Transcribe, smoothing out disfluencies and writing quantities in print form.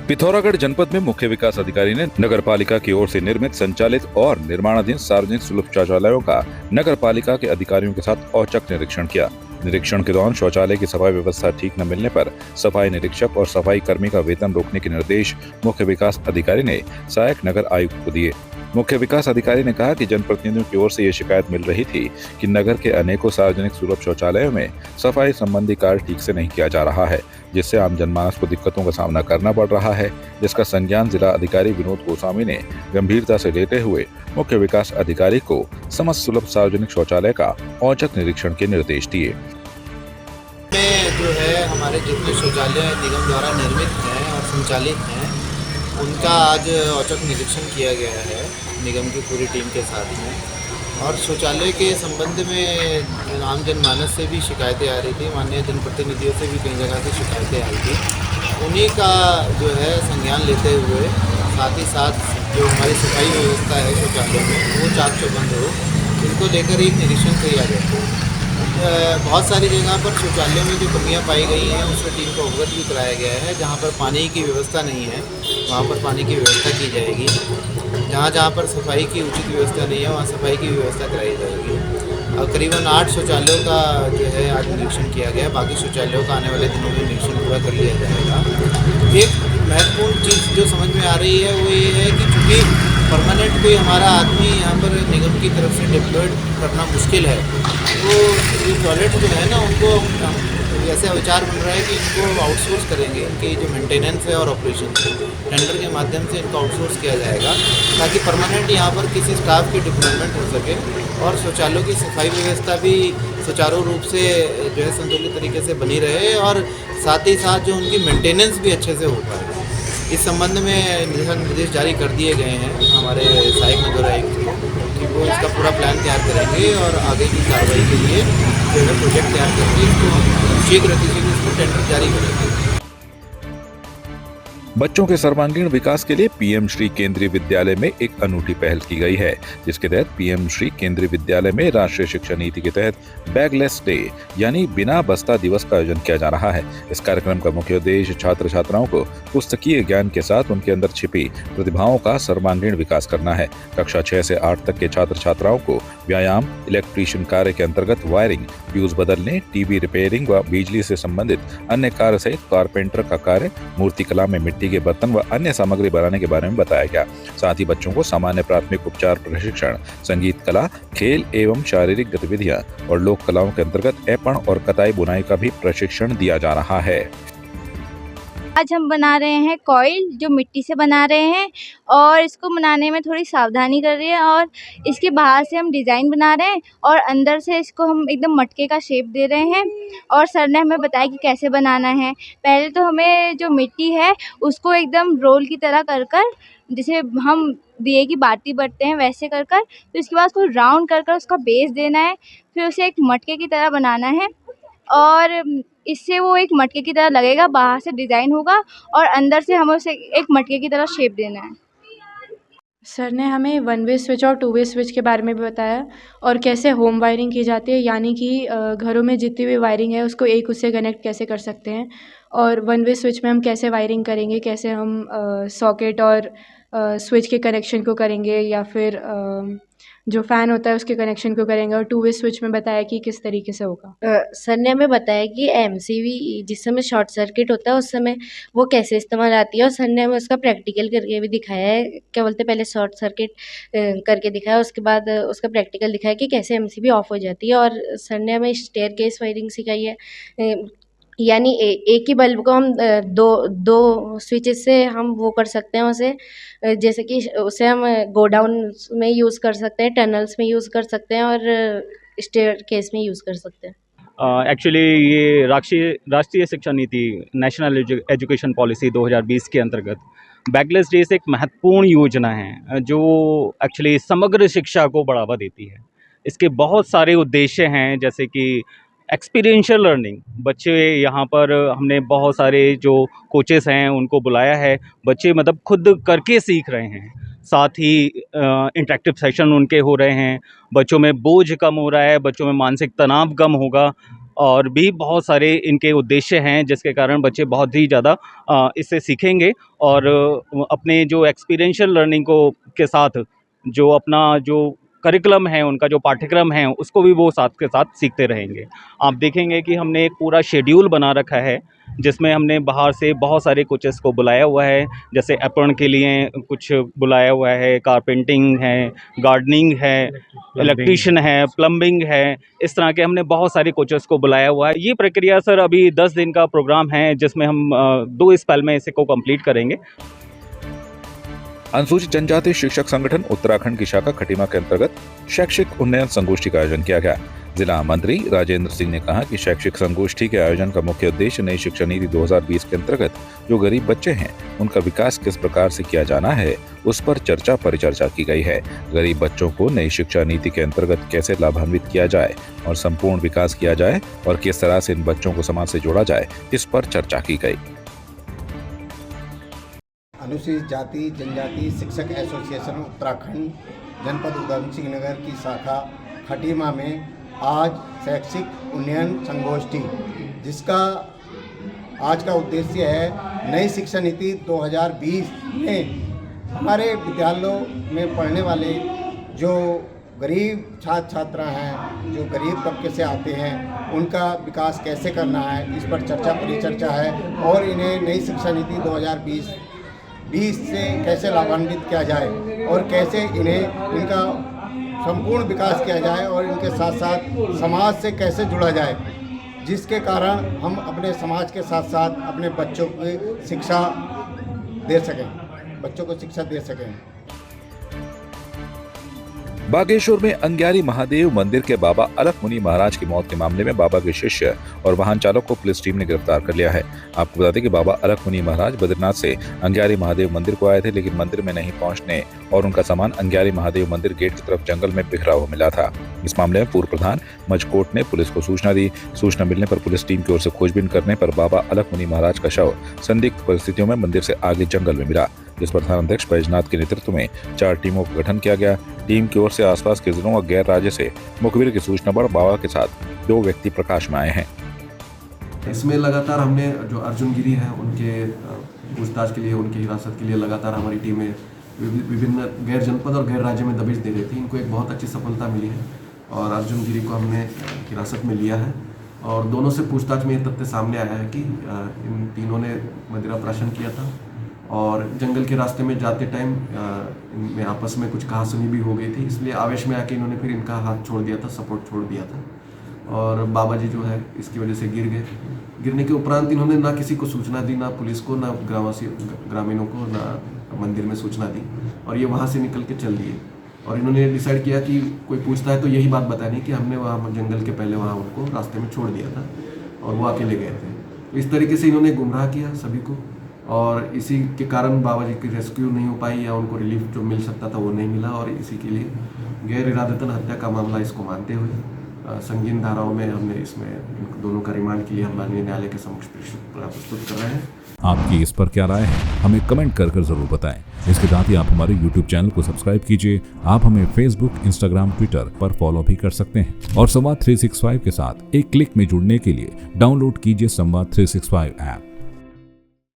पिथौरागढ़ जनपद में मुख्य विकास अधिकारी ने नगर पालिका की ओर से निर्मित, संचालित और निर्माणाधीन सार्वजनिक सुलभ शौचालयों का नगर पालिका के अधिकारियों के साथ औचक निरीक्षण किया। निरीक्षण के दौरान शौचालय की सफाई व्यवस्था ठीक न मिलने पर सफाई निरीक्षक और सफाई कर्मी का वेतन रोकने के निर्देश मुख्य विकास अधिकारी ने सहायक नगर आयुक्त को दिए। मुख्य विकास अधिकारी ने कहा कि जनप्रतिनिधियों की ओर से ये शिकायत मिल रही थी कि नगर के अनेकों सार्वजनिक सुलभ शौचालयों में सफाई संबंधी कार्य ठीक से नहीं किया जा रहा है, जिससे आम जनमानस को दिक्कतों का सामना करना पड़ रहा है, जिसका संज्ञान जिला अधिकारी विनोद गोस्वामी ने गंभीरता से लेते हुए मुख्य विकास अधिकारी को समस्त सुलभ सार्वजनिक शौचालय का औचक निरीक्षण के निर्देश दिए। जो है हमारे जितने शौचालय निगम द्वारा निर्मित हैं और संचालित हैं, उनका आज औचक निरीक्षण किया गया है निगम की पूरी टीम के साथ में। और शौचालय के संबंध में आम जनमानस से भी शिकायतें आ रही थी, माननीय जनप्रतिनिधियों से भी कई जगह से शिकायतें आई थी। उन्हीं का जो है संज्ञान लेते हुए साथ ही साथ जो हमारी सफाई व्यवस्था है शौचालय में वो चाक चौबंद हो, इनको लेकर एक निरीक्षण किया गया। बहुत सारी जगह पर शौचालय में जो कमियां पाई गई हैं उससे टीम को अवगत भी कराया गया है। जहां पर पानी की व्यवस्था नहीं है वहां पर पानी की व्यवस्था की जाएगी, जहां पर सफाई की उचित व्यवस्था नहीं है वहां सफाई की व्यवस्था कराई जाएगी। और करीबन 8 शौचालयों का जो है आज निरीक्षण किया गया। बाकी शौचालयों का आने वाले दिनों में निरीक्षण पूरा कर लिया जाएगा। एक महत्वपूर्ण चीज़ जो समझ में आ रही है वो ये है कि चूँकि परमानेंट कोई हमारा आदमी यहाँ पर निगम की तरफ से डिप्लॉयड करना मुश्किल है, तो ये टॉयलेट जो है ना उनको ऐसा विचार बन रहा है कि इनको आउटसोर्स करेंगे। इनकी जो मेंटेनेंस है और ऑपरेशन टेंडर के माध्यम से इनको आउटसोर्स किया जाएगा, ताकि परमानेंट यहाँ पर किसी स्टाफ की डिप्लॉयमेंट हो सके और शौचालयों की सफाई व्यवस्था भी सुचारू रूप से जो है संतुलित तरीके से बनी रहे और साथ ही साथ जो उनकी मेंटेनेंस भी अच्छे से हो पाए। इस संबंध में निर्देश जारी कर दिए गए हैं हमारे सहायक नगर आयुक्त को कि वो इसका पूरा प्लान तैयार करेंगे और आगे की कार्रवाई के लिए जो है प्रोजेक्ट तैयार करके इसको शीघ्र इसको टेंडर जारी करेंगे। बच्चों के सर्वांगीण विकास के लिए पीएम श्री केंद्रीय विद्यालय में एक अनूठी पहल की गई है, जिसके तहत पीएम श्री केंद्रीय विद्यालय में राष्ट्रीय शिक्षा नीति के तहत बैगलेस डे यानी बिना बस्ता दिवस का आयोजन किया जा रहा है। इस कार्यक्रम का मुख्य उद्देश्य छात्र छात्राओं को पुस्तकीय ज्ञान के साथ उनके अंदर छिपी प्रतिभाओं का सर्वांगीण विकास करना है। कक्षा 6 से 8 तक के छात्र छात्राओं को व्यायाम, इलेक्ट्रीशियन कार्य के अंतर्गत वायरिंग, फ्यूज बदलने, टीवी रिपेयरिंग व बिजली से संबंधित अन्य कार्य सहित कारपेंटर का कार्य, मूर्तिकला में मिट्टी के बर्तन व अन्य सामग्री बनाने के बारे में बताया गया। साथ ही बच्चों को सामान्य प्राथमिक उपचार प्रशिक्षण, संगीत कला, खेल एवं शारीरिक गतिविधियां और लोक कलाओं के अंतर्गत ऐपण और कताई बुनाई का भी प्रशिक्षण दिया जा रहा है। आज हम बना रहे हैं कॉइल, जो मिट्टी से बना रहे हैं और इसको बनाने में थोड़ी सावधानी कर रही है और इसके बाहर से हम डिज़ाइन बना रहे हैं और अंदर से इसको हम एकदम मटके का शेप दे रहे हैं। और सर ने हमें बताया कि कैसे बनाना है। पहले तो हमें जो मिट्टी है उसको एकदम रोल की तरह कर जैसे हम दिए की बाटी भरते हैं वैसे कर तो इसके बाद उसको राउंड कर उसका बेस देना है। फिर उसे एक मटके की तरह बनाना है और इससे वो एक मटके की तरह लगेगा, बाहर से डिज़ाइन होगा और अंदर से हमें उसे एक मटके की तरह शेप देना है। सर ने हमें 1 वे स्विच और 2 वे स्विच के बारे में भी बताया और कैसे होम वायरिंग की जाती है, यानी कि घरों में जितनी भी वायरिंग है उसको एक उससे कनेक्ट कैसे कर सकते हैं और 1 वे स्विच में हम कैसे वायरिंग करेंगे, कैसे हम सॉकेट और स्विच के कनेक्शन को करेंगे या फिर जो फ़ैन होता है उसके कनेक्शन को करेंगे और 2 वे स्विच में बताया कि किस तरीके से होगा। सर ने हमें बताया कि एमसीवी जिस समय शॉर्ट सर्किट होता है उस समय वो कैसे इस्तेमाल आती है और सर ने हमें उसका प्रैक्टिकल करके भी दिखाया है। क्या बोलते हैं, पहले शॉर्ट सर्किट करके दिखाया, उसके बाद उसका प्रैक्टिकल दिखाया कि कैसे एमसीवी ऑफ हो जाती है। और सर ने हमें स्टेयरकेस वायरिंग सिखाई है, यानी एक ही बल्ब को हम दो स्विचेस से हम वो कर सकते हैं उसे, जैसे कि उसे हम गोडाउन में यूज़ कर सकते हैं, टनल्स में यूज़ कर सकते हैं और स्टेयरकेस में यूज़ कर सकते हैं। एक्चुअली ये राष्ट्रीय शिक्षा नीति नेशनल एजुकेशन पॉलिसी 2020 के अंतर्गत बैगलेस डेज एक महत्वपूर्ण योजना है जो एक्चुअली समग्र शिक्षा को बढ़ावा देती है। इसके बहुत सारे उद्देश्य हैं, जैसे कि एक्सपीरियंशियल लर्निंग। बच्चे यहाँ पर हमने बहुत सारे जो कोचेस हैं उनको बुलाया है, बच्चे मतलब खुद करके सीख रहे हैं। साथ ही इंटरेक्टिव सेशन उनके हो रहे हैं, बच्चों में बोझ कम हो रहा है, बच्चों में मानसिक तनाव कम होगा। और भी बहुत सारे इनके उद्देश्य हैं जिसके कारण बच्चे बहुत ही ज़्यादा इससे सीखेंगे और अपने जो एक्सपीरियंशियल लर्निंग को के साथ जो अपना जो करिकुलम है, उनका जो पाठ्यक्रम है, उसको भी वो साथ के साथ सीखते रहेंगे। आप देखेंगे कि हमने एक पूरा शेड्यूल बना रखा है जिसमें हमने बाहर से बहुत सारे कोचेस को बुलाया हुआ है, जैसे एप्रन के लिए कुछ बुलाया हुआ है, कारपेंटिंग है, गार्डनिंग है, इलेक्ट्रीशियन है, प्लम्बिंग है, इस तरह के हमने बहुत सारे कोचेस को बुलाया हुआ है। ये प्रक्रिया सर अभी 10 दिन का प्रोग्राम है जिसमें हम 2 स्पेल में इसे को कंप्लीट करेंगे। अनुसूचित जनजाति शिक्षक संगठन उत्तराखंड की शाखा खटीमा के अंतर्गत शैक्षिक उन्नयन संगोष्ठी का आयोजन किया गया। जिला मंत्री राजेंद्र सिंह ने कहा कि शैक्षिक संगोष्ठी के आयोजन का मुख्य उद्देश्य नई शिक्षा नीति 2020 के अंतर्गत जो गरीब बच्चे हैं उनका विकास किस प्रकार से किया जाना है उस पर चर्चा परिचर्चा की गई है। गरीब बच्चों को नई शिक्षा नीति के अंतर्गत कैसे लाभान्वित किया जाए और संपूर्ण विकास किया जाए और किस तरह से इन बच्चों को समाज से जोड़ा जाए, इस पर चर्चा की गई। अनुसूचित जाति जनजाति शिक्षक एसोसिएशन उत्तराखंड जनपद उधम सिंह नगर की शाखा खटीमा में आज शैक्षिक उन्नयन संगोष्ठी, जिसका आज का उद्देश्य है नई शिक्षा नीति 2020 में हमारे विद्यालयों में पढ़ने वाले जो गरीब छात्र छात्रा हैं, जो गरीब तबके से आते हैं, उनका विकास कैसे करना है, इस पर चर्चा परिचर्चा है और इन्हें नई शिक्षा नीति 2020 से कैसे लाभान्वित किया जाए और कैसे इन्हें इनका संपूर्ण विकास किया जाए और इनके साथ साथ समाज से कैसे जुड़ा जाए, जिसके कारण हम अपने समाज के साथ साथ अपने बच्चों को शिक्षा दे सकें। बागेश्वर में अंग्यारी महादेव मंदिर के बाबा अलख मुनि महाराज की मौत के मामले में बाबा के शिष्य और वाहन चालक को पुलिस टीम ने गिरफ्तार कर लिया है। आपको बता दें कि बाबा अलख मुनि महाराज बद्रीनाथ से अंग्यारी महादेव मंदिर को आए थे, लेकिन मंदिर में नहीं पहुंचने और उनका सामान अंग्यारी महादेव मंदिर गेट की तरफ जंगल में बिखरा हुआ मिला था। इस मामले में पूर्व प्रधान मजकोट ने पुलिस को सूचना दी। सूचना मिलने पर पुलिस टीम की ओर से खोजबीन करने पर बाबा अलख मुनि महाराज का शव संदिग्ध परिस्थितियों में मंदिर से आगे जंगल में मिला, जिस पर थानाध्यक्ष बैजनाथ के नेतृत्व में 4 टीमों का गठन किया गया। टीम की ओर से आसपास के जिलों और गैर राज्य से मुखबिर की सूचना पर बाबा के साथ 2 व्यक्ति प्रकाश में आए हैं। इसमें लगातार हमने जो अर्जुन गिरी है उनके पूछताछ के लिए, उनकी हिरासत के लिए लगातार हमारी टीमें विभिन्न गैर जनपद और गैर राज्य में दबिश दे रही थी। इनको एक बहुत अच्छी सफलता मिली है और अर्जुन गिरी को हमने हिरासत में लिया है और दोनों से पूछताछ में ये तथ्य सामने आया है कि इन तीनों ने मदिरा प्राशन किया था और जंगल के रास्ते में जाते टाइम इनमें आपस में कुछ कहासुनी भी हो गई थी, इसलिए आवेश में आके इन्होंने फिर इनका हाथ छोड़ दिया था, सपोर्ट छोड़ दिया था और बाबा जी जो है इसकी वजह से गिर गए। गिरने के उपरांत इन्होंने ना किसी को सूचना दी, ना पुलिस को, ना ग्रामीणों को, ना मंदिर में सूचना दी और ये वहाँ से निकल के चल दिए और इन्होंने डिसाइड किया कि कोई पूछता है तो यही बात बतानी कि हमने वहाँ जंगल के पहले वहाँ उनको रास्ते में छोड़ दिया था और वो अकेले गए थे। तो इस तरीके से इन्होंने गुमराह किया सभी को और इसी के कारण बाबा जी की रेस्क्यू नहीं हो पाई या उनको रिलीफ जो मिल सकता था वो नहीं मिला और इसी के लिए गैर इरादतन हत्या का मामला इसको मानते हुए संगीन धाराओं में हमने इसमें इन दोनों का रिमांड के लिए हम माननीय न्यायालय के समक्ष प्रस्तुत कर रहे हैं। आपकी इस पर क्या राय है, हमें कमेंट कर जरूर बताएं। इसके साथ ही आप हमारे YouTube चैनल को सब्सक्राइब कीजिए। आप हमें Facebook, Instagram, Twitter पर फॉलो भी कर सकते हैं और संवाद 365 के साथ एक क्लिक में जुड़ने के लिए डाउनलोड कीजिए संवाद 365 ऐप।